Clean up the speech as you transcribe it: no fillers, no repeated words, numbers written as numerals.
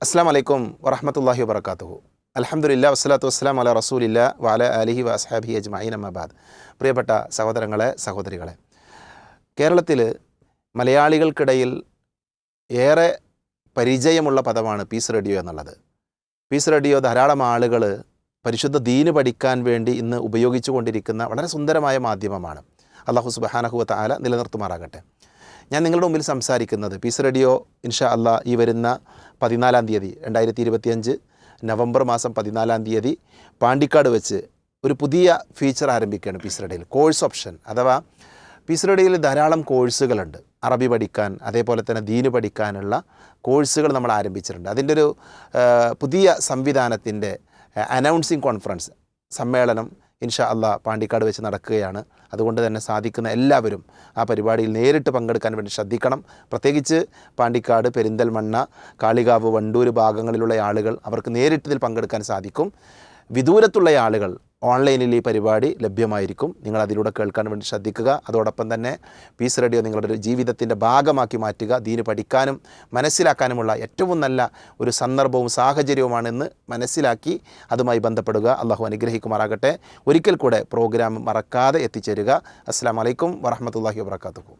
അസ്സാം വലൈക്കും വറഹമത്തല്ലാഹി വബർക്കാത്തുഹു. അൽഹംദുലില്ലാ വസ്സലാത്തു വസ്സലാം അലാ റസൂലില്ലാ വഅലാ ആലിഹി വഅസ്ഹാബിഹി അജ്മഈൻ അമ്മാ ബഅദ്. പ്രിയപ്പെട്ട സഹോദരങ്ങളെ, സഹോദരികളെ, കേരളത്തിൽ മലയാളികൾക്കിടയിൽ ഏറെ പരിചയമുള്ള പദമാണ് പീസ് റേഡിയോ എന്നുള്ളത്. പീസ് റേഡിയോ ധാരാളം ആളുകൾ പരിശുദ്ധ ദീന് പഠിക്കാൻ വേണ്ടി ഇന്ന് ഉപയോഗിച്ചു കൊണ്ടിരിക്കുന്ന വളരെ സുന്ദരമായ മാധ്യമമാണ്. അല്ലാഹു സുബ്ഹാനഹു വ തആല നിലനിർത്തുമാറാകട്ടെ. ഞാൻ നിങ്ങളുടെ മുമ്പിൽ സംസാരിക്കുന്നത് പീസ് റേഡിയോ ഇൻഷാ അല്ലാ ഈ വരുന്ന 14-ാം തീയതി 2025 നവംബർ മാസം 14-ാം തീയതി പാണ്ടിക്കാട് വെച്ച് ഒരു പുതിയ ഫീച്ചർ ആരംഭിക്കുകയാണ് പീസ് റേഡിയോയിൽ. കോഴ്സ് ഓപ്ഷൻ അഥവാ പീസ് റേഡിയോയിൽ ധാരാളം കോഴ്സുകളുണ്ട്. അറബി പഠിക്കാൻ, അതേപോലെ തന്നെ ദീന് പഠിക്കാനുള്ള കോഴ്സുകൾ നമ്മൾ ആരംഭിച്ചിട്ടുണ്ട്. അതിൻ്റെ ഒരു പുതിയ സംവിധാനത്തിൻ്റെ അനൗൺസിങ് കോൺഫറൻസ് സമ്മേളനം ഇൻഷാ അല്ലാ പാണ്ടിക്കാട് വെച്ച് നടക്കുകയാണ്. അതുകൊണ്ട് തന്നെ സാധിക്കുന്ന എല്ലാവരും ആ പരിപാടിയിൽ നേരിട്ട് പങ്കെടുക്കാൻ വേണ്ടി ശ്രദ്ധിക്കണം. പ്രത്യേകിച്ച് പാണ്ടിക്കാട്, പെരിന്തൽമണ്ണ, കാളികാവ്, വണ്ടൂർ ഭാഗങ്ങളിലുള്ള ആളുകൾ അവർക്ക് നേരിട്ട് ഇതിൽ പങ്കെടുക്കാൻ സാധിക്കും. വിദൂരത്തുള്ള ആളുകൾ ഓൺലൈനിൽ ഈ പരിപാടി ലഭ്യമായിരിക്കും. നിങ്ങൾ അതിലൂടെ കേൾക്കാൻ വേണ്ടി ശ്രദ്ധിക്കുക. അതോടൊപ്പം തന്നെ പീസ് റേഡിയോ നിങ്ങളുടെ ഒരു ജീവിതത്തിൻ്റെ ഭാഗമാക്കി മാറ്റുക. ദീന് പഠിക്കാനും മനസ്സിലാക്കാനുമുള്ള ഏറ്റവും നല്ല ഒരു സന്ദർഭവും സാഹചര്യവുമാണെന്ന് മനസ്സിലാക്കി അതുമായി ബന്ധപ്പെടുക. അള്ളാഹു അനുഗ്രഹിക്കുമാറാകട്ടെ. ഒരിക്കൽ കൂടെ പ്രോഗ്രാം മറക്കാതെ എത്തിച്ചേരുക. അസ്സലാമു അലൈക്കും വറഹ്മത്തുള്ളാഹി വബറകാതുഹു.